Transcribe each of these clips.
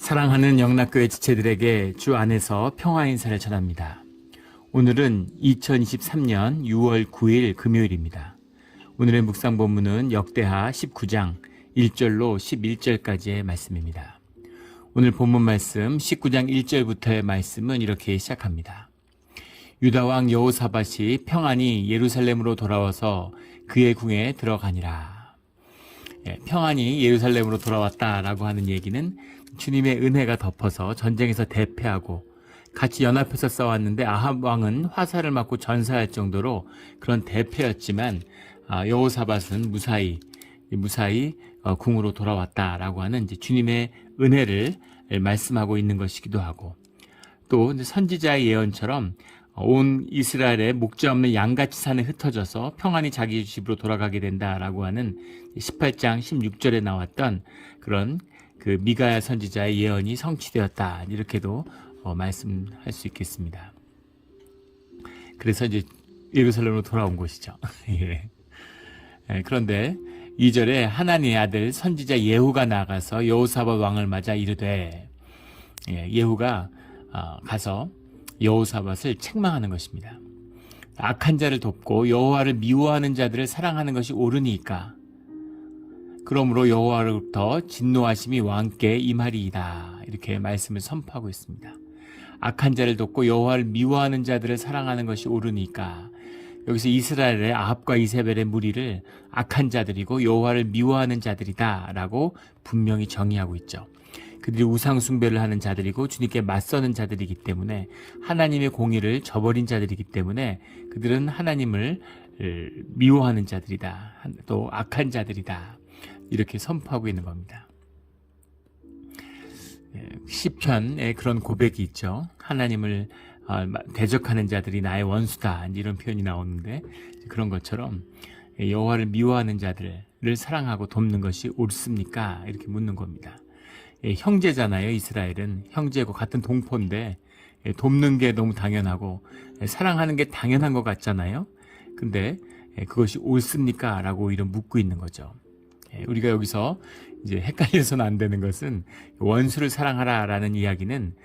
사랑하는 영락교회 지체들에게 주 안에서 평화 인사를 전합니다. 오늘은 2023년 6월 9일 금요일입니다. 오늘의 묵상 본문은 역대하 19장 1절로 11절까지의 말씀입니다. 오늘 본문 말씀 19장 1절부터의 말씀은 이렇게 시작합니다. 유다 왕 여호사밧이 평안히 예루살렘으로 돌아와서 그의 궁에 들어가니라. 평안히 예루살렘으로 돌아왔다라고 하는 얘기는 주님의 은혜가 덮어서 전쟁에서 대패하고 같이 연합해서 싸웠는데 아합 왕은 화살을 맞고 전사할 정도로 그런 대패였지만 여호사밧은 무사히 궁으로 돌아왔다라고 하는 이제 주님의 은혜를 말씀하고 있는 것이기도 하고, 또 선지자의 예언처럼 온 이스라엘의 목자 없는 양같이 산에 흩어져서 평안히 자기 집으로 돌아가게 된다라고 하는 18장 16절에 나왔던 그런 그 미가야 선지자의 예언이 성취되었다, 이렇게도 말씀할 수 있겠습니다. 그래서 이제 예루살렘으로 돌아온 것이죠. 예. 그런데 2절에 하나님의 아들 선지자 예후가 나가서 여호사밧 왕을 맞아 이르되, 예후가 가서 여호사밧을 책망하는 것입니다. 악한 자를 돕고 여호와를 미워하는 자들을 사랑하는 것이 옳으니까 그러므로 여호와로부터 진노하심이 왕께 임하리이다, 이렇게 말씀을 선포하고 있습니다. 악한 자를 돕고 여호와를 미워하는 자들을 사랑하는 것이 옳으니까, 여기서 이스라엘의 아합과 이세벨의 무리를 악한 자들이고 여호와를 미워하는 자들이다 라고 분명히 정의하고 있죠. 그들이 우상 숭배를 하는 자들이고 주님께 맞서는 자들이기 때문에, 하나님의 공의를 저버린 자들이기 때문에 그들은 하나님을 미워하는 자들이다, 또 악한 자들이다, 이렇게 선포하고 있는 겁니다. 시편에 그런 고백이 있죠. 하나님을 대적하는 자들이 나의 원수다, 이런 표현이 나오는데, 그런 것처럼 여호와를 미워하는 자들을 사랑하고 돕는 것이 옳습니까? 이렇게 묻는 겁니다. 형제잖아요. 이스라엘은 형제고 같은 동포인데 돕는 게 너무 당연하고 사랑하는 게 당연한 것 같잖아요. 근데 그것이 옳습니까? 라고 이런 묻고 있는 거죠. 우리가 여기서 이제 헷갈려서는 안 되는 것은, 원수를 사랑하라 라는 이야기는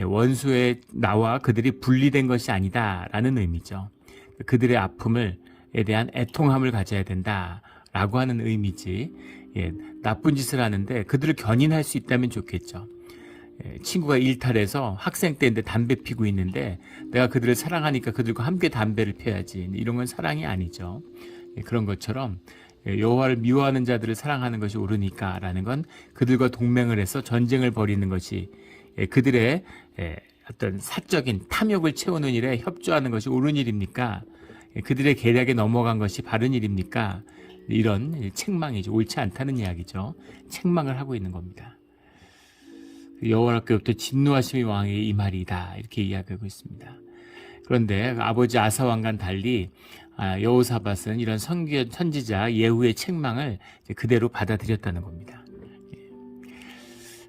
원수의 나와 그들이 분리된 것이 아니다 라는 의미죠. 그들의 아픔에 대한 애통함을 가져야 된다 라고 하는 의미지, 나쁜 짓을 하는데 그들을 견인할 수 있다면 좋겠죠. 친구가 일탈해서 학생 때인데 담배 피고 있는데 내가 그들을 사랑하니까 그들과 함께 담배를 피워야지, 이런 건 사랑이 아니죠. 그런 것처럼 여호와를 미워하는 자들을 사랑하는 것이 옳으니까 라는 건 그들과 동맹을 해서 전쟁을 벌이는 것이, 그들의 어떤 사적인 탐욕을 채우는 일에 협조하는 것이 옳은 일입니까? 그들의 계략에 넘어간 것이 바른 일입니까? 이런 책망이죠. 옳지 않다는 이야기죠. 책망을 하고 있는 겁니다. 여호와께로부터 진노하심이 왕에게 임하리이다, 이렇게 이야기하고 있습니다. 그런데 아버지 아사 왕과는 달리 여호사밧은 이런 선지자 예후의 책망을 그대로 받아들였다는 겁니다.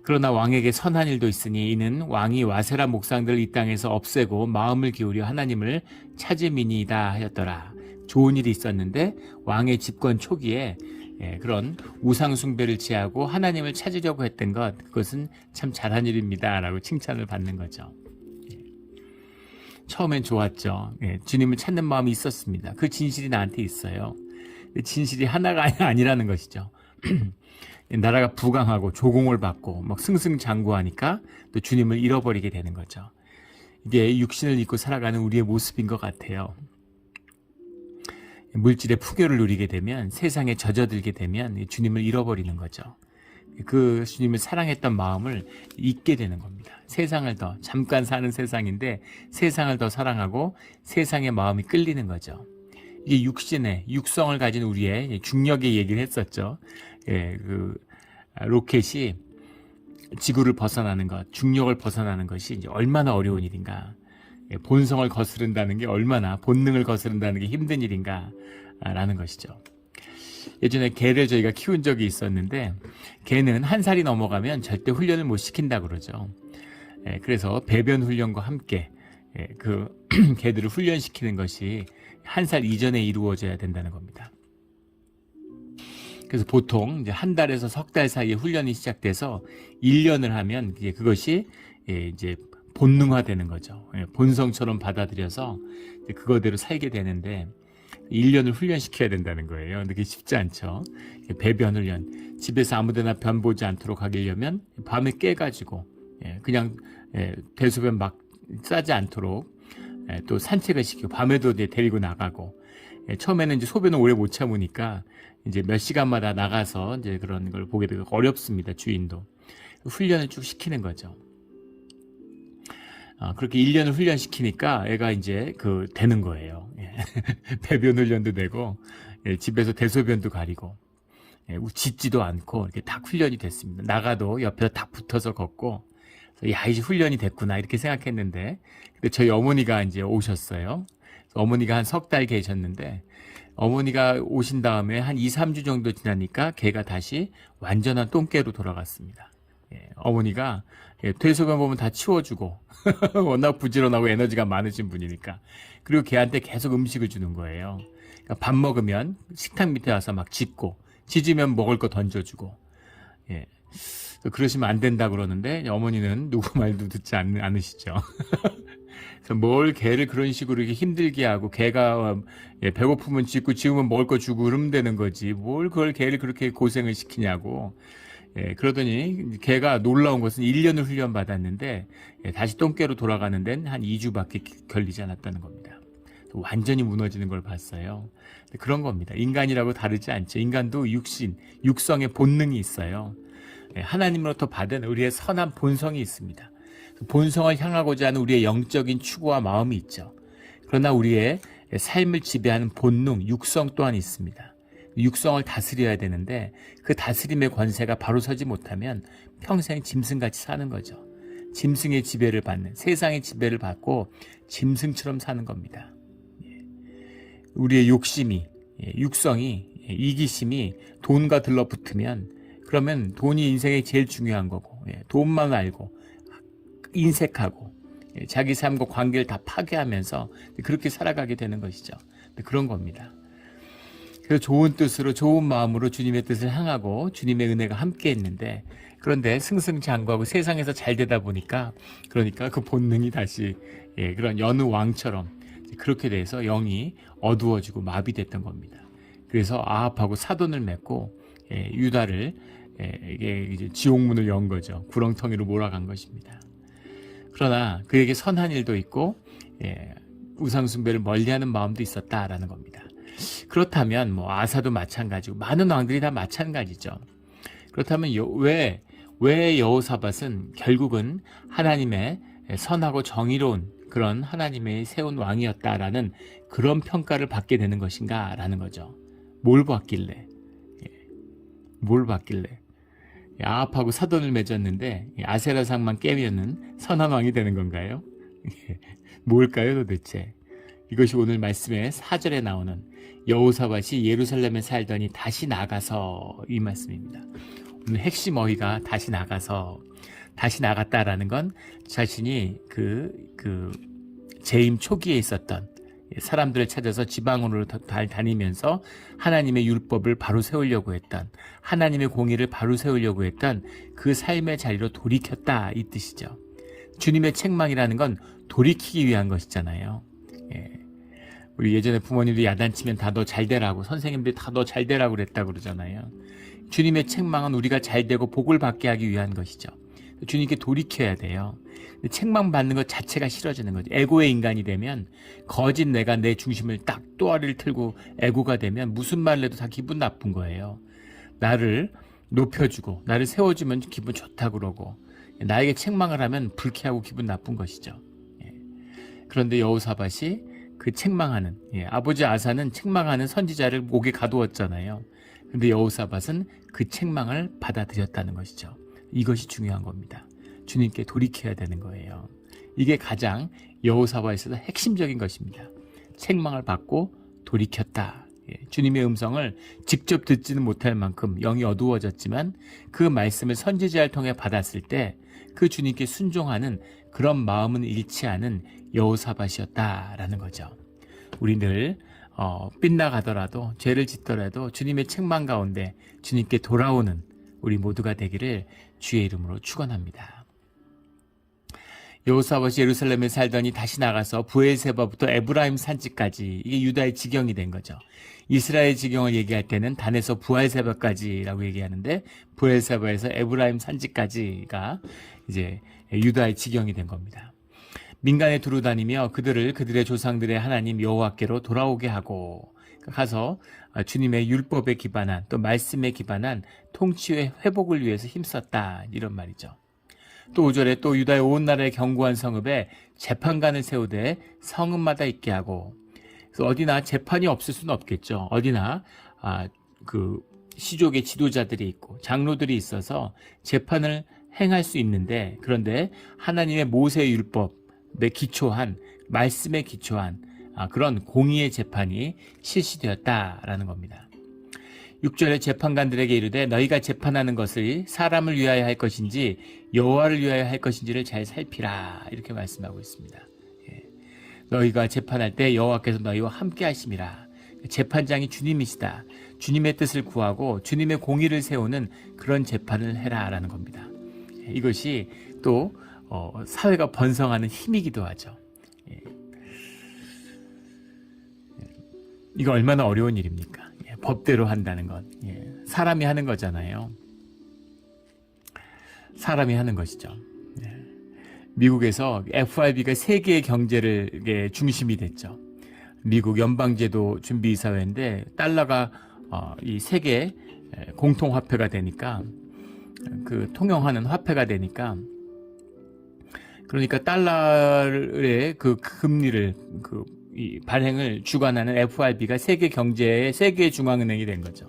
그러나 왕에게 선한 일도 있으니 이는 왕이 와세라 목상들을 이 땅에서 없애고 마음을 기울여 하나님을 찾음이니이다 하였더라. 좋은 일이 있었는데 왕의 집권 초기에 그런 우상 숭배를 제하고 하나님을 찾으려고 했던 것, 그것은 참 잘한 일입니다 라고 칭찬을 받는 거죠. 처음엔 좋았죠. 주님을 찾는 마음이 있었습니다. 그 진실이 나한테 있어요. 진실이 하나가 아니라는 것이죠. 나라가 부강하고 조공을 받고 막 승승장구하니까 또 주님을 잃어버리게 되는 거죠. 이게 육신을 입고 살아가는 우리의 모습인 것 같아요. 물질의 풍요를 누리게 되면, 세상에 젖어들게 되면 주님을 잃어버리는 거죠. 그 주님을 사랑했던 마음을 잊게 되는 겁니다. 세상을 더, 잠깐 사는 세상인데 세상을 더 사랑하고 세상의 마음이 끌리는 거죠. 이게 육성을 가진 우리의 중력의 얘기를 했었죠. 그 로켓이 지구를 벗어나는 것, 중력을 벗어나는 것이 이제 얼마나 어려운 일인가, 본성을 거스른다는 게 얼마나, 본능을 거스른다는 게 힘든 일인가 라는 것이죠. 예전에 개를 저희가 키운 적이 있었는데, 개는 1살이 넘어가면 절대 훈련을 못 시킨다 그러죠. 그래서 배변 훈련과 함께 그 개들을 훈련시키는 것이 1살 이전에 이루어져야 된다는 겁니다. 그래서 보통 이제 한 달에서 석 달 사이에 훈련이 시작돼서 1년을 하면 그것이 이제 본능화되는 거죠. 본성처럼 받아들여서 그거대로 살게 되는데 1년을 훈련시켜야 된다는 거예요. 근데 그게 쉽지 않죠. 배변 훈련. 집에서 아무데나 변 보지 않도록 하려면 밤에 깨가지고 그냥 대소변 막 싸지 않도록 또 산책을 시키고 밤에도 이제 데리고 나가고 처음에는 이제 소변을 오래 못 참으니까 이제 몇 시간마다 나가서 이제 그런 걸 보게 되고 어렵습니다. 주인도. 훈련을 쭉 시키는 거죠. 그렇게 1년을 훈련시키니까 애가 이제 되는 거예요. 배변 훈련도 되고, 집에서 대소변도 가리고, 짖지도 않고, 이렇게 딱 훈련이 됐습니다. 나가도 옆에 딱 붙어서 걷고, 야, 이제 훈련이 됐구나, 이렇게 생각했는데, 근데 저희 어머니가 이제 오셨어요. 어머니가 한 석 달 계셨는데, 어머니가 오신 다음에 한 2, 3주 정도 지나니까 걔가 다시 완전한 똥개로 돌아갔습니다. 어머니가 퇴소변 보면 다 치워주고 워낙 부지런하고 에너지가 많으신 분이니까 그리고 걔한테 계속 음식을 주는 거예요. 그러니까 밥 먹으면 식탁 밑에 와서 막 짖고 짖으면 먹을 거 던져주고 그러시면 안 된다 그러는데 어머니는 누구 말도 듣지 않으시죠. 그래서 뭘 개를 그런 식으로 이렇게 힘들게 하고 개가 배고프면 짖고 지우면 먹을 거 주고 그러면 되는 거지 뭘 그걸 개를 그렇게 고생을 시키냐고. 그러더니 걔가 놀라운 것은 1년을 훈련받았는데 다시 똥개로 돌아가는 데는 한 2주밖에 걸리지 않았다는 겁니다. 완전히 무너지는 걸 봤어요. 그런 겁니다. 인간이라고 다르지 않죠. 인간도 육성의 본능이 있어요. 하나님으로부터 받은 우리의 선한 본성이 있습니다. 본성을 향하고자 하는 우리의 영적인 추구와 마음이 있죠. 그러나 우리의 삶을 지배하는 본능, 육성 또한 있습니다. 육성을 다스려야 되는데 그 다스림의 권세가 바로 서지 못하면 평생 짐승같이 사는 거죠. 짐승의 지배를 받는, 세상의 지배를 받고 짐승처럼 사는 겁니다. 우리의 욕심이, 육성이, 이기심이 돈과 들러붙으면 그러면 돈이 인생에 제일 중요한 거고 돈만 알고 인색하고 자기 삶과 관계를 다 파괴하면서 그렇게 살아가게 되는 것이죠. 그런 겁니다. 그래서 좋은 뜻으로 좋은 마음으로 주님의 뜻을 향하고 주님의 은혜가 함께 했는데 그런데 승승장구하고 세상에서 잘 되다 보니까 그러니까 그 본능이 다시 그런 여느 왕처럼 그렇게 돼서 영이 어두워지고 마비됐던 겁니다. 그래서 아합하고 사돈을 맺고 유다를 이게 이제 지옥문을 연 거죠. 구렁텅이로 몰아간 것입니다. 그러나 그에게 선한 일도 있고 우상숭배를 멀리하는 마음도 있었다라는 겁니다. 그렇다면 아사도 마찬가지고 많은 왕들이 다 마찬가지죠. 그렇다면 왜 여호사밧은 결국은 하나님의 선하고 정의로운 그런 하나님의 세운 왕이었다라는 그런 평가를 받게 되는 것인가라는 거죠. 뭘 봤길래? 아합하고 사돈을 맺었는데 아세라상만 깨면은 선한 왕이 되는 건가요? 뭘까요 도대체? 이것이 오늘 말씀의 4절에 나오는 여호사밧이 예루살렘에 살더니 다시 나가서 이 말씀입니다. 오늘 핵심 어휘가 다시 나갔다라는 건 자신이 재임 초기에 있었던 사람들을 찾아서 지방으로 다니면서 하나님의 율법을 바로 세우려고 했던 하나님의 공의를 바로 세우려고 했던 그 삶의 자리로 돌이켰다 이 뜻이죠. 주님의 책망이라는 건 돌이키기 위한 것이잖아요. 우리 예전에 부모님들이 야단치면 다 너 잘되라고 선생님들이 다 너 잘되라고 그랬다고 그러잖아요. 주님의 책망은 우리가 잘되고 복을 받게 하기 위한 것이죠. 주님께 돌이켜야 돼요. 책망받는 것 자체가 싫어지는 거죠. 에고의 인간이 되면 거짓 내가 내 중심을 딱 또아리를 틀고 에고가 되면 무슨 말을 해도 다 기분 나쁜 거예요. 나를 높여주고 나를 세워주면 기분 좋다 그러고 나에게 책망을 하면 불쾌하고 기분 나쁜 것이죠. 그런데 여호사밧이 그 책망하는 아버지 아사는 책망하는 선지자를 목에 가두었잖아요. 그런데 여호사밧은 그 책망을 받아들였다는 것이죠. 이것이 중요한 겁니다. 주님께 돌이켜야 되는 거예요. 이게 가장 여호사밧에서 핵심적인 것입니다. 책망을 받고 돌이켰다. 주님의 음성을 직접 듣지는 못할 만큼 영이 어두워졌지만 그 말씀을 선지자를 통해 받았을 때 그 주님께 순종하는 그런 마음은 잃지 않은 여호사밧이었다라는 거죠. 우리 늘 빗나가더라도 죄를 짓더라도 주님의 책망 가운데 주님께 돌아오는 우리 모두가 되기를 주의 이름으로 축원합니다. 여호사밧이 예루살렘에 살더니 다시 나가서 브엘세바부터 에브라임 산지까지, 이게 유다의 지경이 된 거죠. 이스라엘 지경을 얘기할 때는 단에서 브엘세바까지라고 얘기하는데 브엘세바에서 에브라임 산지까지가 이제 유다의 지경이 된 겁니다. 민간에 두루 다니며 그들의 조상들의 하나님 여호와께로 돌아오게 하고, 가서 주님의 율법에 기반한 또 말씀에 기반한 통치의 회복을 위해서 힘썼다, 이런 말이죠. 또 5절에 또 유다의 온 나라의 견고한 성읍에 재판관을 세우되 성읍마다 있게 하고, 그래서 어디나 재판이 없을 수는 없겠죠. 어디나 그 시족의 지도자들이 있고 장로들이 있어서 재판을 행할 수 있는데, 그런데 하나님의 모세 율법에 기초한, 말씀에 기초한 그런 공의의 재판이 실시되었다라는 겁니다. 6절에 재판관들에게 이르되 너희가 재판하는 것을 사람을 위하여 할 것인지 여호와를 위하여 할 것인지를 잘 살피라, 이렇게 말씀하고 있습니다. 너희가 재판할 때 여호와께서 너희와 함께 하심이라. 재판장이 주님이시다. 주님의 뜻을 구하고 주님의 공의를 세우는 그런 재판을 해라라는 겁니다. 이것이 또 사회가 번성하는 힘이기도 하죠. 이거 얼마나 어려운 일입니까? 법대로 한다는 것. 사람이 하는 거잖아요. 사람이 하는 것이죠. 미국에서 FRB가 세계의 경제의 중심이 됐죠. 미국 연방제도 준비이사회인데 달러가 이 세계 공통화폐가 되니까, 그 통용하는 화폐가 되니까, 그러니까 달러의 그 금리를 이 발행을 주관하는 FRB가 세계 경제의 세계 중앙은행이 된 거죠.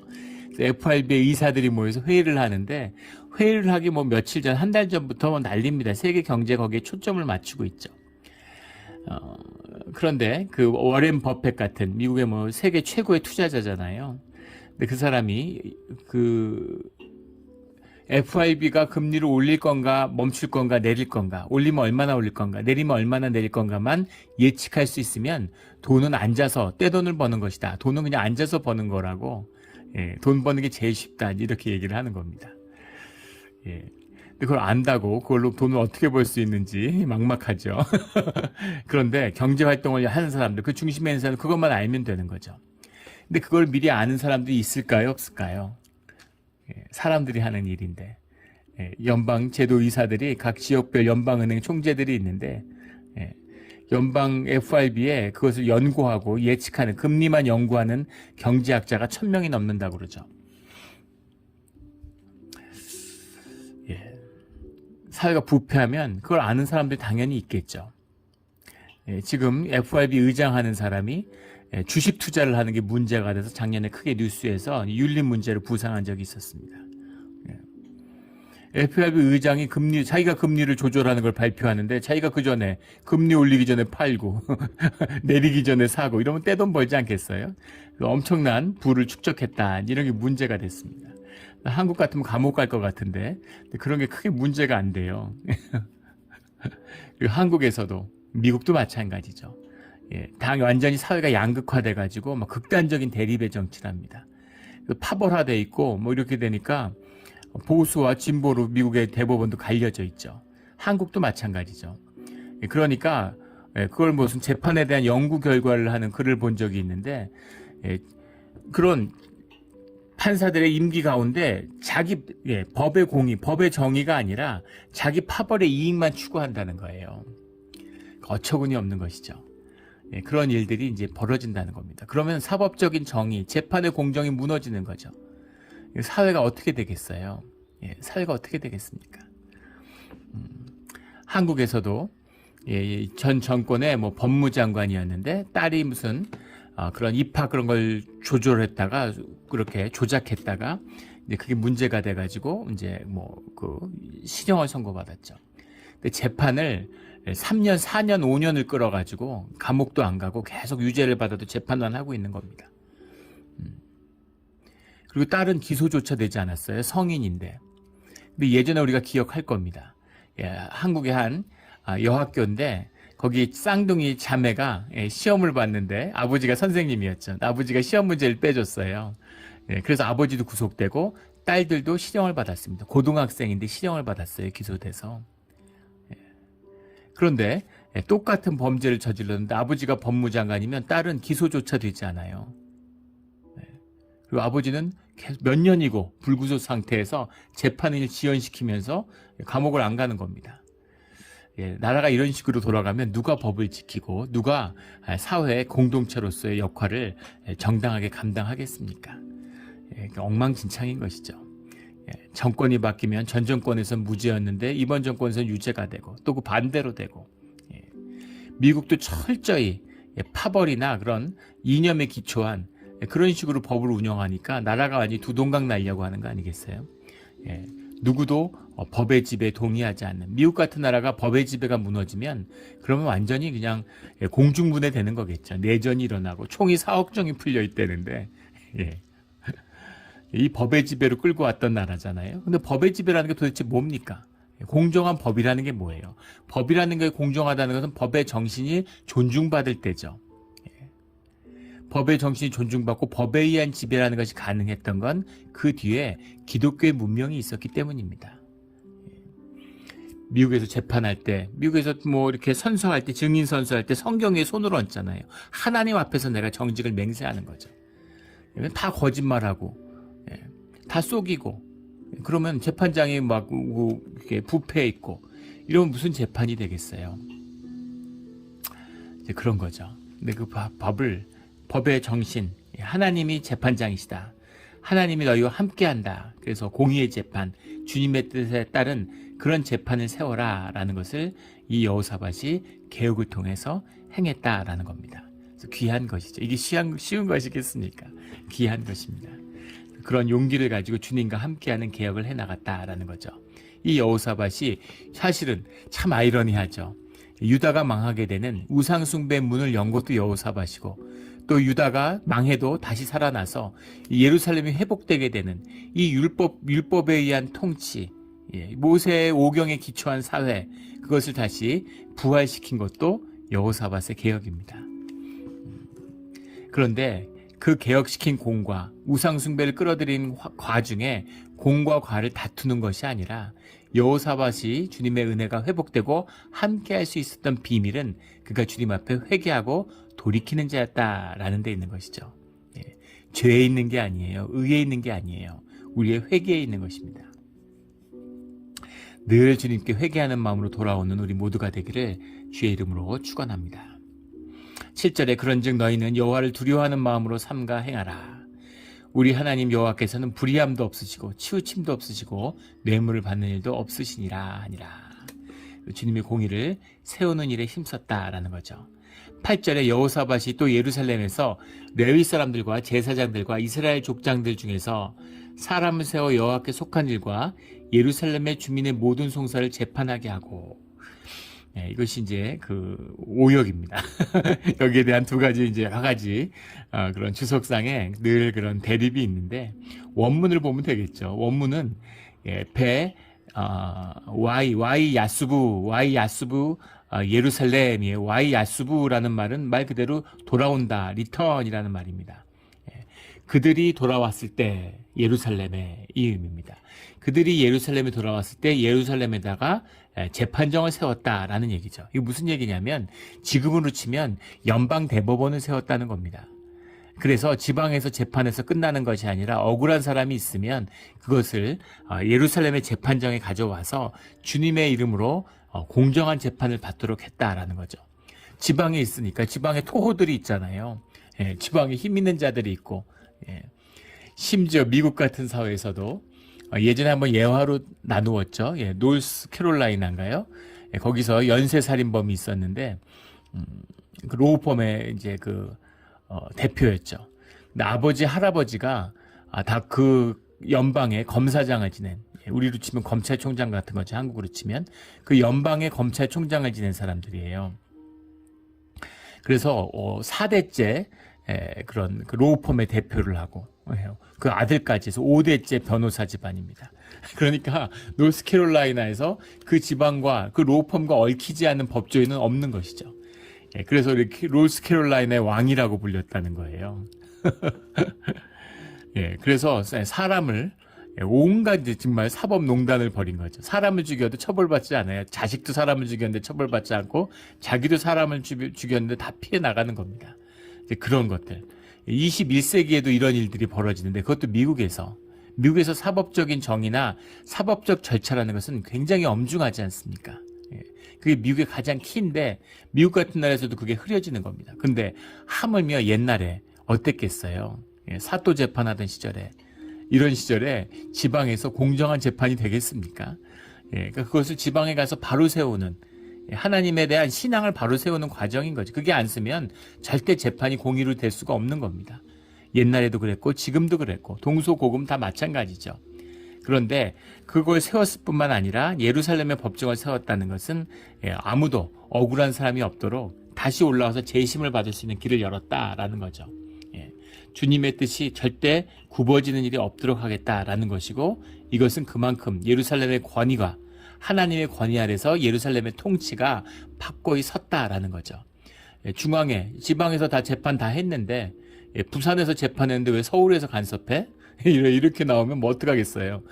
FRB의 이사들이 모여서 회의를 하는데, 회의를 하기 며칠 전, 한 달 전부터 난립니다. 세계 경제 거기에 초점을 맞추고 있죠. 그런데 그 워렌 버핏 같은 미국의 세계 최고의 투자자잖아요. 근데 그 사람이 FRB가 금리를 올릴 건가 멈출 건가 내릴 건가, 올리면 얼마나 올릴 건가 내리면 얼마나 내릴 건가만 예측할 수 있으면 돈은 앉아서 떼돈을 버는 것이다. 돈은 그냥 앉아서 버는 거라고, 돈 버는 게 제일 쉽다, 이렇게 얘기를 하는 겁니다. 근데 그걸 안다고 그걸로 돈을 어떻게 벌 수 있는지 막막하죠. 그런데 경제활동을 하는 사람들, 그 중심에 있는 사람은 그것만 알면 되는 거죠. 근데 그걸 미리 아는 사람들이 있을까요, 없을까요? 사람들이 하는 일인데, 연방 제도이사들이 각 지역별 연방은행 총재들이 있는데, 연방 FRB에 그것을 연구하고 예측하는, 금리만 연구하는 경제학자가 1000명이 넘는다고 그러죠. 사회가 부패하면 그걸 아는 사람들이 당연히 있겠죠. 지금 FRB 의장하는 사람이 주식 투자를 하는 게 문제가 돼서 작년에 크게 뉴스에서 윤리 문제로 부상한 적이 있었습니다. FRB 의장이 자기가 금리를 조절하는 걸 발표하는데, 자기가 그 전에 금리 올리기 전에 팔고 내리기 전에 사고 이러면 떼돈 벌지 않겠어요? 엄청난 부를 축적했다, 이런 게 문제가 됐습니다. 한국 같으면 감옥 갈 것 같은데 그런 게 크게 문제가 안 돼요. 그리고 한국에서도, 미국도 마찬가지죠. 완전히 사회가 양극화돼가지고 극단적인 대립의 정치를 합니다. 파벌화돼 있고 이렇게 되니까 보수와 진보로 미국의 대법원도 갈려져 있죠. 한국도 마찬가지죠. 그러니까 그걸 무슨 재판에 대한 연구 결과를 하는 글을 본 적이 있는데, 그런 판사들의 임기 가운데 법의 공의, 법의 정의가 아니라 자기 파벌의 이익만 추구한다는 거예요. 어처구니 없는 것이죠. 그런 일들이 이제 벌어진다는 겁니다. 그러면 사법적인 정의, 재판의 공정이 무너지는 거죠. 사회가 어떻게 되겠어요? 사회가 어떻게 되겠습니까? 한국에서도 전 정권의 법무장관이었는데 딸이 무슨 그런 입학 그런 걸 조절했다가, 그렇게 조작했다가 이제 그게 문제가 돼가지고 이제 실형을 선고받았죠. 근데 재판을 3년, 4년, 5년을 끌어가지고 감옥도 안 가고 계속 유죄를 받아도 재판만 하고 있는 겁니다. 그리고 딸은 기소조차 되지 않았어요. 성인인데. 근데 예전에 우리가 기억할 겁니다. 한국의 한 여학교인데 거기 쌍둥이 자매가 시험을 봤는데 아버지가 선생님이었죠. 아버지가 시험 문제를 빼줬어요. 그래서 아버지도 구속되고 딸들도 실형을 받았습니다. 고등학생인데 실형을 받았어요. 기소돼서. 그런데 똑같은 범죄를 저질렀는데 아버지가 법무장관이면 딸은 기소조차 되지 않아요. 그리고 아버지는 계속 몇 년이고 불구속 상태에서 재판을 지연시키면서 감옥을 안 가는 겁니다. 나라가 이런 식으로 돌아가면 누가 법을 지키고 누가 사회 공동체로서의 역할을 정당하게 감당하겠습니까? 엉망진창인 것이죠. 정권이 바뀌면 전 정권에서는 무죄였는데 이번 정권에서는 유죄가 되고 또 그 반대로 되고, 미국도 철저히 파벌이나 그런 이념에 기초한 그런 식으로 법을 운영하니까 나라가 완전히 두동강 날려고 하는 거 아니겠어요? 누구도 법의 지배에 동의하지 않는 미국 같은 나라가 법의 지배가 무너지면 그러면 완전히 그냥 공중분해 되는 거겠죠. 내전이 일어나고 총이 4억 정이 풀려 있다는데, 이 법의 지배로 끌고 왔던 나라잖아요. 근데 법의 지배라는 게 도대체 뭡니까? 공정한 법이라는 게 뭐예요? 법이라는 게 공정하다는 것은 법의 정신이 존중받을 때죠. 법의 정신이 존중받고 법에 의한 지배라는 것이 가능했던 건 그 뒤에 기독교의 문명이 있었기 때문입니다. 미국에서 재판할 때, 미국에서 뭐 이렇게 선서할 때, 증인 선서할 때 성경에 손을 얹잖아요. 하나님 앞에서 내가 정직을 맹세하는 거죠. 이건 다 거짓말하고, 다 속이고, 그러면 재판장이 막 이렇게 부패해 있고, 이러면 무슨 재판이 되겠어요? 이제 그런 거죠. 근데 그 법의 정신, 하나님이 재판장이시다. 하나님이 너희와 함께한다. 그래서 공의의 재판, 주님의 뜻에 따른 그런 재판을 세워라 라는 것을 이 여호사밧이 개혁을 통해서 행했다라는 겁니다. 그래서 귀한 것이죠. 이게 쉬운 것이겠습니까? 귀한 것입니다. 그런 용기를 가지고 주님과 함께하는 개혁을 해나갔다라는 거죠. 이 여호사밧이 사실은 참 아이러니하죠. 유다가 망하게 되는 우상숭배의 문을 연 것도 여호사밧이고, 또 유다가 망해도 다시 살아나서 예루살렘이 회복되게 되는 이 율법에 의한 통치, 모세의 오경에 기초한 사회, 그것을 다시 부활시킨 것도 여호사밧의 개혁입니다. 그런데 그 개혁시킨 공과 우상숭배를 끌어들인 과중에 공과 과를 다투는 것이 아니라 여호사밧이 주님의 은혜가 회복되고 함께할 수 있었던 비밀은 그가 주님 앞에 회개하고 돌이키는 자였다라는 데 있는 것이죠. 죄에 있는 게 아니에요. 의에 있는 게 아니에요. 우리의 회개에 있는 것입니다. 늘 주님께 회개하는 마음으로 돌아오는 우리 모두가 되기를 주의 이름으로 축원합니다. 7절에 그런즉 너희는 여호와를 두려워하는 마음으로 삼가 행하라. 우리 하나님 여호와께서는 불의함도 없으시고 치우침도 없으시고 뇌물을 받는 일도 없으시니라 하니라. 주님의 공의를 세우는 일에 힘썼다라는 거죠. 8절에 여호사밧이 또 예루살렘에서 레위 사람들과 제사장들과 이스라엘 족장들 중에서 사람을 세워 여호와께 속한 일과 예루살렘의 주민의 모든 송사를 재판하게 하고, 이것이 이제 그 오역입니다. 여기에 대한 두 가지 이제 여러 가지 그런 주석상에 늘 그런 대립이 있는데, 원문을 보면 되겠죠. 원문은 와이 야수부 예루살렘이에요. 와이 야수부라는 말은 말 그대로 돌아온다, 리턴이라는 말입니다. 그들이 돌아왔을 때 예루살렘의 이 의미입니다. 그들이 예루살렘에 돌아왔을 때 예루살렘에다가 재판정을 세웠다라는 얘기죠. 이게 무슨 얘기냐면 지금으로 치면 연방 대법원을 세웠다는 겁니다. 그래서 지방에서 재판에서 끝나는 것이 아니라 억울한 사람이 있으면 그것을 예루살렘의 재판정에 가져와서 주님의 이름으로 공정한 재판을 받도록 했다라는 거죠. 지방에 있으니까 지방에 토호들이 있잖아요. 지방에 힘 있는 자들이 있고, 심지어 미국 같은 사회에서도 예전에 한번 예화로 나누었죠. 노스 캐롤라이나인가요? 거기서 연쇄살인범이 있었는데 그 로우펌의 이제 대표였죠. 근데 아버지 할아버지가 다 그 연방의 검사장을 지낸, 우리로 치면 검찰총장 같은 거죠. 한국으로 치면 그 연방의 검찰총장을 지낸 사람들이에요. 그래서 4대째 그런 그 로우펌의 대표를 하고 그 아들까지 해서 5대째 변호사 집안입니다. 그러니까 노스캐롤라이나에서 그 지방과 그 로펌과 얽히지 않는 법조인은 없는 것이죠. 예, 그래서 이렇게 노스캐롤라이나의 왕이라고 불렸다는 거예요. 예, 그래서 사람을 온갖 이제 정말 사법농단을 벌인 거죠. 사람을 죽여도 처벌받지 않아요. 자식도 사람을 죽였는데 처벌받지 않고 자기도 사람을 죽였는데 다 피해 나가는 겁니다. 이제 그런 것들. 21세기에도 이런 일들이 벌어지는데 그것도 미국에서 사법적인 정의나 사법적 절차라는 것은 굉장히 엄중하지 않습니까? 예, 그게 미국의 가장 키인데 미국 같은 나라에서도 그게 흐려지는 겁니다. 근데 하물며 옛날에 어땠겠어요? 예, 사또 재판하던 시절에 이런 시절에 지방에서 공정한 재판이 되겠습니까? 예, 그러니까 그것을 지방에 가서 바로 세우는 하나님에 대한 신앙을 바로 세우는 과정인 거죠. 그게 안 쓰면 절대 재판이 공의로 될 수가 없는 겁니다. 옛날에도 그랬고 지금도 그랬고 동서고금 다 마찬가지죠. 그런데 그걸 세웠을 뿐만 아니라 예루살렘의 법정을 세웠다는 것은 아무도 억울한 사람이 없도록 다시 올라와서 재심을 받을 수 있는 길을 열었다라는 거죠. 주님의 뜻이 절대 굽어지는 일이 없도록 하겠다라는 것이고 이것은 그만큼 예루살렘의 권위가 하나님의 권위 아래서 예루살렘의 통치가 확고히 섰다라는 거죠. 중앙에 지방에서 다 재판 다 했는데 부산에서 재판했는데 왜 서울에서 간섭해? 이렇게 나오면 뭐 어떡하겠어요.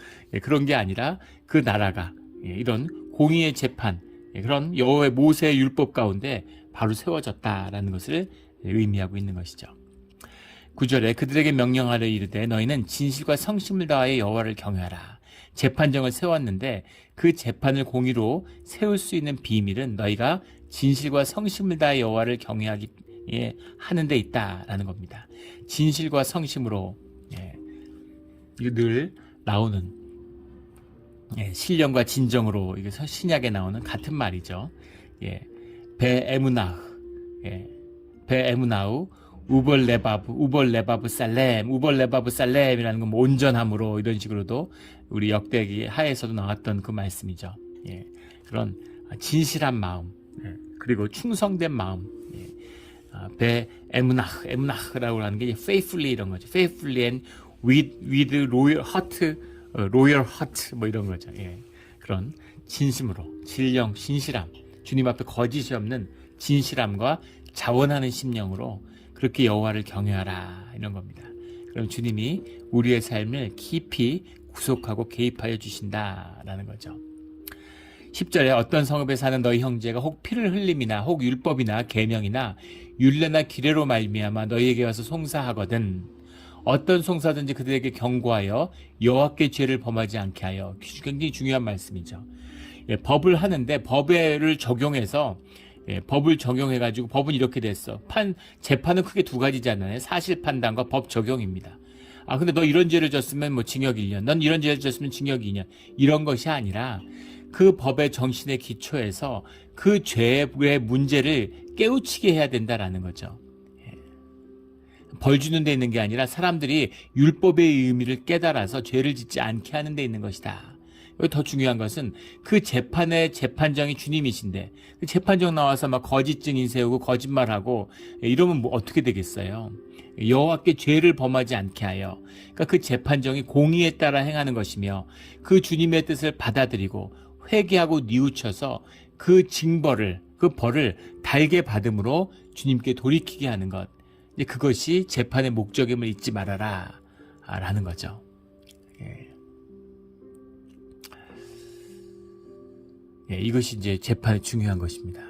그런 게 아니라 그 나라가 이런 공의의 재판 그런 여호와의 모세의 율법 가운데 바로 세워졌다라는 것을 의미하고 있는 것이죠. 9절에 그들에게 명령하려 이르되 너희는 진실과 성심을 다하여 여호와를 경외하라. 재판정을 세웠는데 그 재판을 공의로 세울 수 있는 비밀은 너희가 진실과 성심을 다하여 여호와를 경외하기 하는 데 있다라는 겁니다. 진실과 성심으로 이거 늘 나오는 신령과 진정으로 이게 신약에 나오는 같은 말이죠. 베에무나흐 베에무나우 우벌레바브 살렘이라는 건 뭐 온전함으로 이런 식으로도 우리 역대기 하에서도 나왔던 그 말씀이죠. 그런 진실한 마음 그리고 충성된 마음 에무나흐라고 하는 게 faithfully 이런 거죠. faithfully and with royal heart 뭐 이런 거죠. 그런 진심으로 진실함 주님 앞에 거짓이 없는 진실함과 자원하는 심령으로 그렇게 여호와를 경외하라 이런 겁니다. 그럼 주님이 우리의 삶을 깊이 구속하고 개입하여 주신다라는 거죠. 10절에 어떤 성읍에 사는 너희 형제가 혹 피를 흘림이나 혹 율법이나 계명이나 율례나 규례로 말미암아 너희에게 와서 송사하거든 어떤 송사든지 그들에게 경고하여 여호와께 죄를 범하지 않게 하여 굉장히 중요한 말씀이죠. 법을 하는데 법을 적용해서 법을 적용해가지고 법은 이렇게 됐어. 재판은 크게 두 가지잖아요. 사실 판단과 법 적용입니다. 근데 너 이런 죄를 졌으면 뭐 징역 1년, 넌 이런 죄를 졌으면 징역 2년. 이런 것이 아니라 그 법의 정신의 기초에서 그 죄의 문제를 깨우치게 해야 된다라는 거죠. 벌 주는 데 있는 게 아니라 사람들이 율법의 의미를 깨달아서 죄를 짓지 않게 하는 데 있는 것이다. 더 중요한 것은 그 재판의 재판장이 주님이신데 그 재판장 나와서 막 거짓 증인 세우고 거짓말하고 이러면 뭐 어떻게 되겠어요? 여호와께 죄를 범하지 않게 하여 그러니까 그 재판정이 공의에 따라 행하는 것이며 그 주님의 뜻을 받아들이고 회개하고 뉘우쳐서 그 징벌을 그 벌을 달게 받음으로 주님께 돌이키게 하는 것 그것이 재판의 목적임을 잊지 말아라 라는 거죠. 이것이 이제 재판의 중요한 것입니다.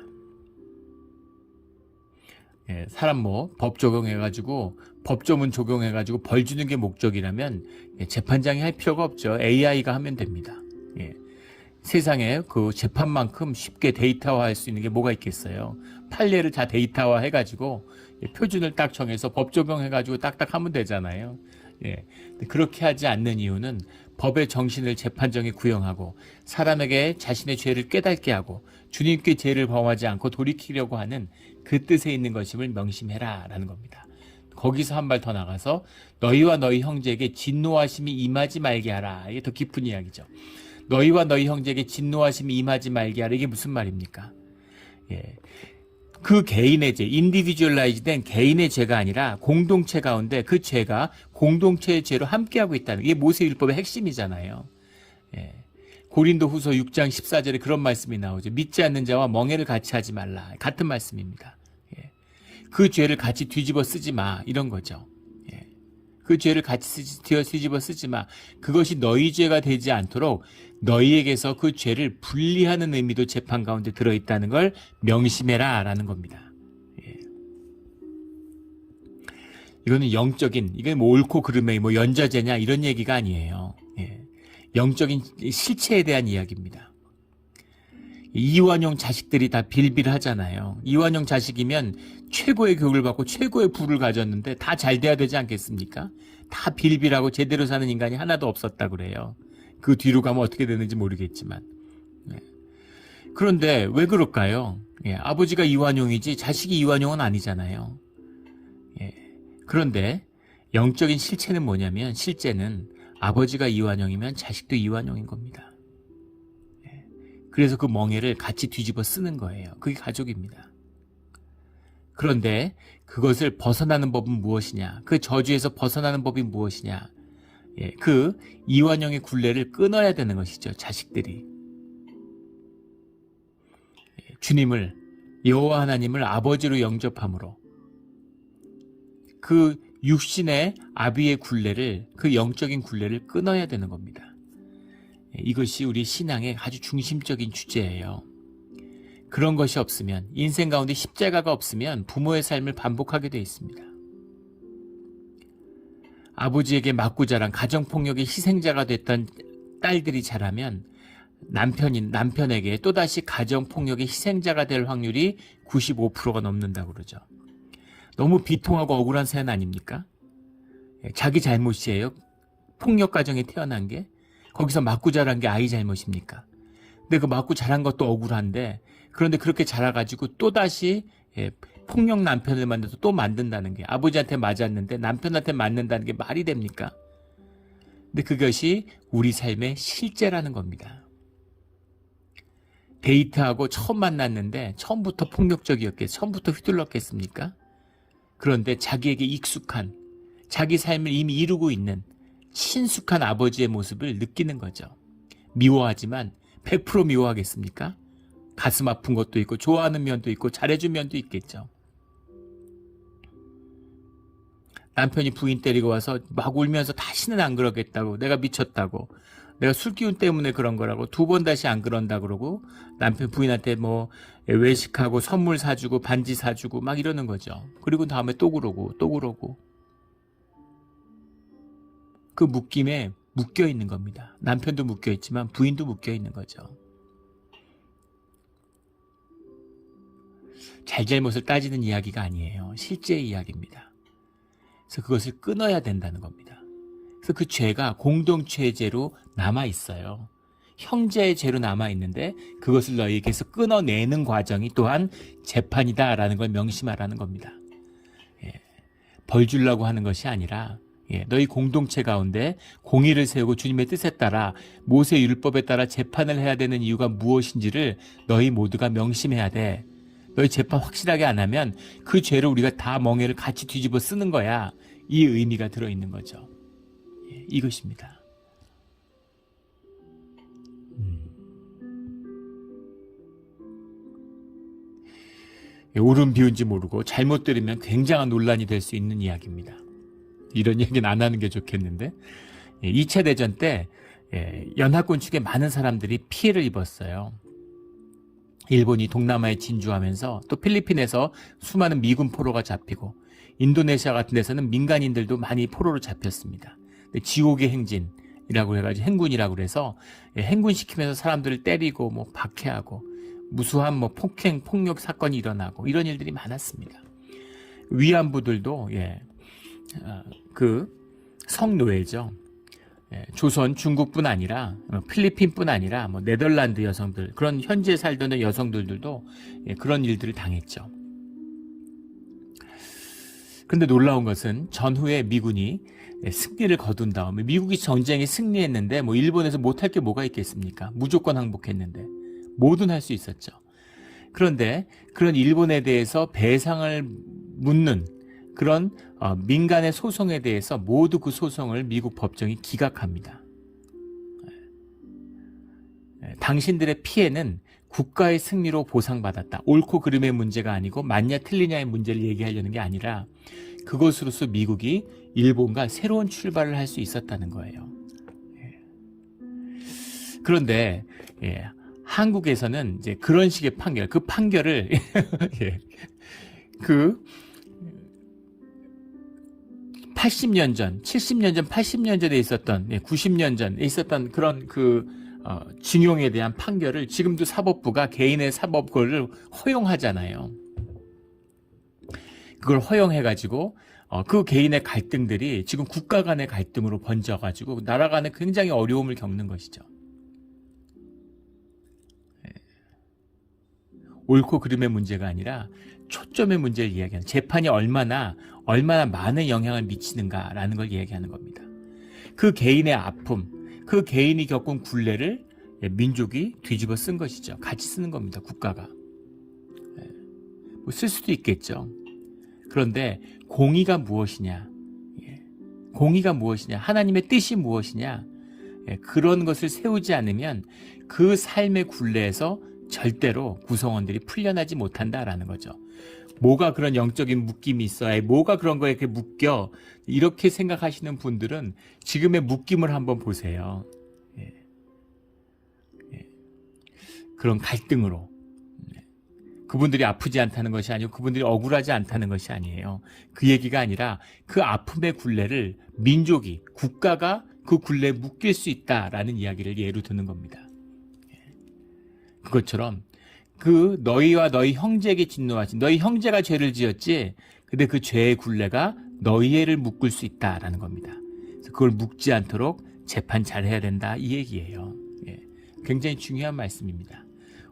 사람 뭐 법 적용해가지고 법조문 적용해가지고 벌 주는 게 목적이라면 재판장이 할 필요가 없죠. AI가 하면 됩니다. 세상에 그 재판만큼 쉽게 데이터화할 수 있는 게 뭐가 있겠어요. 판례를 다 데이터화 해가지고 표준을 딱 정해서 법 적용해가지고 딱딱 하면 되잖아요. 그렇게 하지 않는 이유는 법의 정신을 재판정에 구형하고 사람에게 자신의 죄를 깨닫게 하고 주님께 죄를 범하지 않고 돌이키려고 하는 그 뜻에 있는 것임을 명심해라 라는 겁니다. 거기서 한 발 더 나가서 너희와 너희 형제에게 진노하심이 임하지 말게 하라. 이게 더 깊은 이야기죠. 너희와 너희 형제에게 진노하심이 임하지 말게 하라. 이게 무슨 말입니까? 그 개인의 죄, 인디비주얼라이즈 된 개인의 죄가 아니라 공동체 가운데 그 죄가 공동체의 죄로 함께하고 있다는 게 모세율법의 핵심이잖아요. 예. 고린도후서 6장 14절에 그런 말씀이 나오죠. 믿지 않는 자와 멍해를 같이 하지 말라. 같은 말씀입니다. 예. 그 죄를 같이 뒤집어 쓰지 마. 이런 거죠. 예. 그 죄를 같이 뒤집어 쓰지 마. 그것이 너희 죄가 되지 않도록 너희에게서 그 죄를 분리하는 의미도 재판 가운데 들어있다는 걸 명심해라 라는 겁니다. 예. 이거는 영적인, 이게 뭐 옳고 그름의 뭐 연좌제냐 이런 얘기가 아니에요. 예. 영적인 실체에 대한 이야기입니다. 이완용 자식들이 다 빌빌하잖아요. 이완용 자식이면 최고의 교육을 받고 최고의 부를 가졌는데 다 잘 돼야 되지 않겠습니까? 다 빌빌하고 제대로 사는 인간이 하나도 없었다 그래요. 그 뒤로 가면 어떻게 되는지 모르겠지만. 예. 그런데 왜 그럴까요? 예. 아버지가 이완용이지 자식이 이완용은 아니잖아요. 예. 그런데 영적인 실체는 뭐냐면 실제는 아버지가 이완용이면 자식도 이완용인 겁니다. 예. 그래서 그 멍에를 같이 뒤집어 쓰는 거예요. 그게 가족입니다. 그런데 그것을 벗어나는 법은 무엇이냐? 그 저주에서 벗어나는 법이 무엇이냐? 예. 그 이완용의 굴레를 끊어야 되는 것이죠. 자식들이. 예. 주님을 여호와 하나님을 아버지로 영접함으로 그 육신의 아비의 굴레를 그 영적인 굴레를 끊어야 되는 겁니다. 이것이 우리 신앙의 아주 중심적인 주제예요. 그런 것이 없으면 인생 가운데 십자가가 없으면 부모의 삶을 반복하게 되어 있습니다. 아버지에게 맞고 자란 가정폭력의 희생자가 됐던 딸들이 자라면 남편에게 또다시 가정폭력의 희생자가 될 확률이 95%가 넘는다고 그러죠. 너무 비통하고 억울한 사연 아닙니까? 자기 잘못이에요. 폭력 가정에 태어난 게. 거기서 맞고 자란 게 아이 잘못입니까? 근데 그 맞고 자란 것도 억울한데 그런데 그렇게 자라가지고 또다시 폭력 남편을 만나서 또 만든다는 게 아버지한테 맞았는데 남편한테 맞는다는 게 말이 됩니까? 근데 그것이 우리 삶의 실제라는 겁니다. 데이트하고 처음 만났는데 처음부터 처음부터 휘둘렀겠습니까? 그런데 자기에게 익숙한 자기 삶을 이미 이루고 있는 친숙한 아버지의 모습을 느끼는 거죠. 미워하지만 100% 미워하겠습니까? 가슴 아픈 것도 있고 좋아하는 면도 있고 잘해준 면도 있겠죠. 남편이 부인 때리고 와서 막 울면서 다시는 안 그러겠다고 내가 미쳤다고 내가 술기운 때문에 그런 거라고 2번 다시 안 그런다 그러고 남편 부인한테 뭐 외식하고 선물 사주고 반지 사주고 막 이러는 거죠. 그리고 다음에 또 그러고 또 그러고 그 묶임에 묶여 있는 겁니다. 남편도 묶여 있지만 부인도 묶여 있는 거죠. 잘잘못을 따지는 이야기가 아니에요. 실제의 이야기입니다. 그래서 그것을 끊어야 된다는 겁니다. 그래서 그 죄가 공동체의 죄로 남아있어요. 형제의 죄로 남아있는데 그것을 너희에게서 끊어내는 과정이 또한 재판이다라는 걸 명심하라는 겁니다. 예. 벌 주려고 하는 것이 아니라 너희 공동체 가운데 공의를 세우고 주님의 뜻에 따라 모세 율법에 따라 재판을 해야 되는 이유가 무엇인지를 너희 모두가 명심해야 돼. 너희 재판 확실하게 안 하면 그 죄를 우리가 다 멍에를 같이 뒤집어 쓰는 거야. 이 의미가 들어있는 거죠. 이것입니다. 옳은 비운지 모르고 잘못 들으면 굉장한 논란이 될 수 있는 이야기입니다. 이런 얘기는 안 하는 게 좋겠는데 2차 대전 때 연합군 측에 많은 사람들이 피해를 입었어요. 일본이 동남아에 진주하면서 또 필리핀에서 수많은 미군 포로가 잡히고 인도네시아 같은 데서는 민간인들도 많이 포로로 잡혔습니다. 지옥의 행진이라고 해가지고 행군이라고 그래서 행군시키면서 사람들을 때리고 뭐 박해하고 무수한 뭐 폭행, 폭력 사건이 일어나고 이런 일들이 많았습니다. 위안부들도 그 성노예죠. 조선, 중국뿐 아니라 필리핀뿐 아니라 뭐 네덜란드 여성들 그런 현지에 살던 여성들도 그런 일들을 당했죠. 그런데 놀라운 것은 전후에 미군이 승리를 거둔 다음에 미국이 전쟁에 승리했는데 뭐 일본에서 못할 게 뭐가 있겠습니까? 무조건 항복했는데 뭐든 할 수 있었죠. 그런데 그런 일본에 대해서 배상을 묻는 그런 민간의 소송에 대해서 모두 그 소송을 미국 법정이 기각합니다. 당신들의 피해는 국가의 승리로 보상받았다. 옳고 그름의 문제가 아니고 맞냐 틀리냐의 문제를 얘기하려는 게 아니라 그것으로서 미국이 일본과 새로운 출발을 할 수 있었다는 거예요. 그런데 한국에서는 이제 그런 식의 판결, 그 판결을 그 80년 전, 70년 전, 80년 전에 있었던, 90년 전에 있었던 그런 징용에 대한 판결을 지금도 사법부가 개인의 사법권을 허용하잖아요. 그걸 허용해가지고 그 개인의 갈등들이 지금 국가 간의 갈등으로 번져가지고 나라 간에 굉장히 어려움을 겪는 것이죠. 옳고 그름의 문제가 아니라 초점의 문제를 이야기하는, 재판이 얼마나 많은 영향을 미치는가라는 걸 이야기하는 겁니다. 그 개인의 아픔, 그 개인이 겪은 굴레를 민족이 뒤집어 쓴 것이죠. 같이 쓰는 겁니다. 국가가. 쓸 수도 있겠죠. 그런데 공의가 무엇이냐, 공의가 무엇이냐, 하나님의 뜻이 무엇이냐, 그런 것을 세우지 않으면 그 삶의 굴레에서 절대로 구성원들이 풀려나지 못한다라는 거죠. 뭐가 그런 영적인 묶임이 있어야, 뭐가 그런 거에 이렇게 묶여, 이렇게 생각하시는 분들은 지금의 묶임을 한번 보세요. 그런 갈등으로. 그분들이 아프지 않다는 것이 아니고 그분들이 억울하지 않다는 것이 아니에요. 그 얘기가 아니라 그 아픔의 굴레를 민족이, 국가가 그 굴레에 묶일 수 있다라는 이야기를 예로 드는 겁니다. 그것처럼 그 너희와 너희 형제에게 진노하신, 너희 형제가 죄를 지었지, 근데 그 죄의 굴레가 너희를 묶을 수 있다라는 겁니다. 그래서 그걸 묶지 않도록 재판 잘해야 된다, 이 얘기예요. 굉장히 중요한 말씀입니다.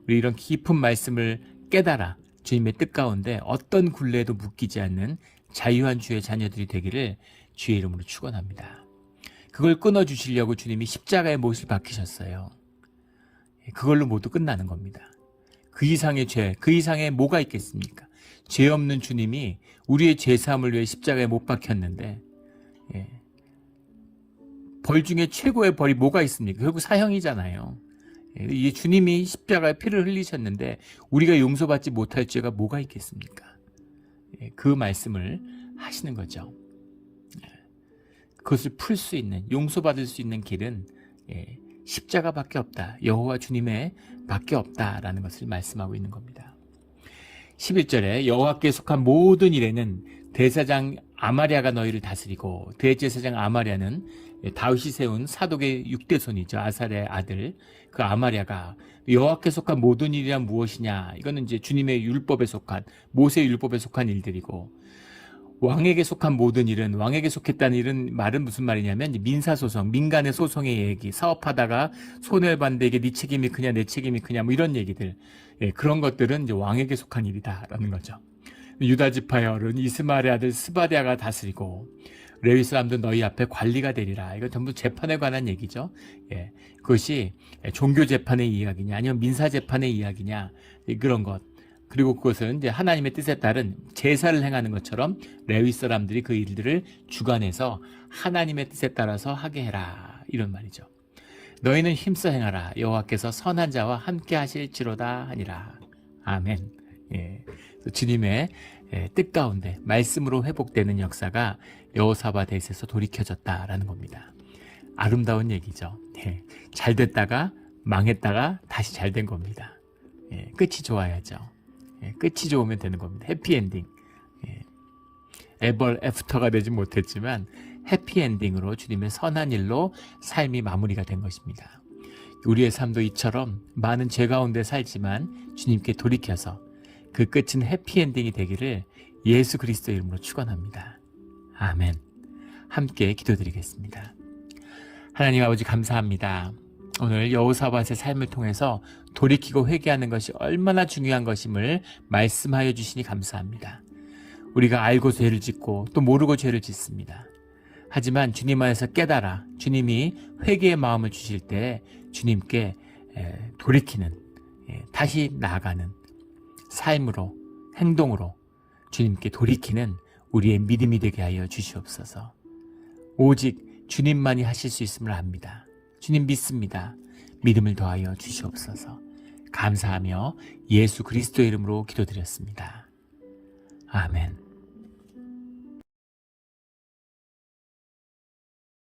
우리 이런 깊은 말씀을 깨달아 주님의 뜻 가운데 어떤 굴레에도 묶이지 않는 자유한 주의 자녀들이 되기를 주의 이름으로 축원합니다. 그걸 끊어주시려고 주님이 십자가의 못을 박히셨어요. 그걸로 모두 끝나는 겁니다. 그 이상의 죄, 그 이상의 뭐가 있겠습니까? 죄 없는 주님이 우리의 죄사함을 위해 십자가에 못 박혔는데, 벌 중에 최고의 벌이 뭐가 있습니까? 결국 사형이잖아요. 이 주님이 십자가에 피를 흘리셨는데 우리가 용서받지 못할 죄가 뭐가 있겠습니까? 그 말씀을 하시는 거죠. 그것을 풀 수 있는, 용서받을 수 있는 길은 십자가밖에 없다. 여호와 주님의 밖에 없다라는 것을 말씀하고 있는 겁니다. 11절에 여호와께 속한 모든 일에는 대사장 아마랴가 너희를 다스리고, 대제사장 아마랴는 다윗이 세운 사독의 6대 손이죠. 아살의 아들 그 아마랴가, 여호와께 속한 모든 일이란 무엇이냐, 이거는 이제 주님의 율법에 속한, 모세의 율법에 속한 일들이고, 왕에게 속한 모든 일은, 왕에게 속했다는 일은 말은 무슨 말이냐면 민사소송, 민간의 소송의 얘기, 사업하다가 손해를 봤는데 이게 네 책임이 크냐 내 책임이 크냐 뭐 이런 얘기들, 그런 것들은 이제 왕에게 속한 일이다라는 거죠. 유다 지파의 어른 이스마엘의 아들 스바랴가 다스리고, 레위 사람도 너희 앞에 관리가 되리라. 이거 전부 재판에 관한 얘기죠. 그것이 종교 재판의 이야기냐 아니면 민사 재판의 이야기냐, 그런 것. 그리고 그것은 이제 하나님의 뜻에 따른 제사를 행하는 것처럼 레위 사람들이 그 일들을 주관해서 하나님의 뜻에 따라서 하게 해라, 이런 말이죠. 너희는 힘써 행하라. 여호와께서 선한 자와 함께 하실지로다 하니라. 아멘. 주님의 뜻 가운데 말씀으로 회복되는 역사가 여호사밧에서 돌이켜졌다라는 겁니다. 아름다운 얘기죠. 잘 됐다가 망했다가 다시 잘 된 겁니다. 끝이 좋아야죠. 끝이 좋으면 되는 겁니다. 해피엔딩. 에벌 애프터가 되지 못했지만 해피엔딩으로 주님의 선한 일로 삶이 마무리가 된 것입니다. 우리의 삶도 이처럼 많은 죄 가운데 살지만 주님께 돌이켜서 그 끝은 해피엔딩이 되기를 예수 그리스도 이름으로 축원합니다. 아멘. 함께 기도드리겠습니다. 하나님 아버지, 감사합니다. 오늘 여호사밧의 삶을 통해서 돌이키고 회개하는 것이 얼마나 중요한 것임을 말씀하여 주시니 감사합니다. 우리가 알고 죄를 짓고 또 모르고 죄를 짓습니다. 하지만 주님 안에서 깨달아 주님이 회개의 마음을 주실 때 주님께 돌이키는, 다시 나아가는 삶으로, 행동으로 주님께 돌이키는 우리의 믿음이 되게 하여 주시옵소서. 오직 주님만이 하실 수 있음을 압니다. 주님 믿습니다. 믿음을 더하여 주시옵소서. 감사하며 예수 그리스도의 이름으로 기도드렸습니다. 아멘.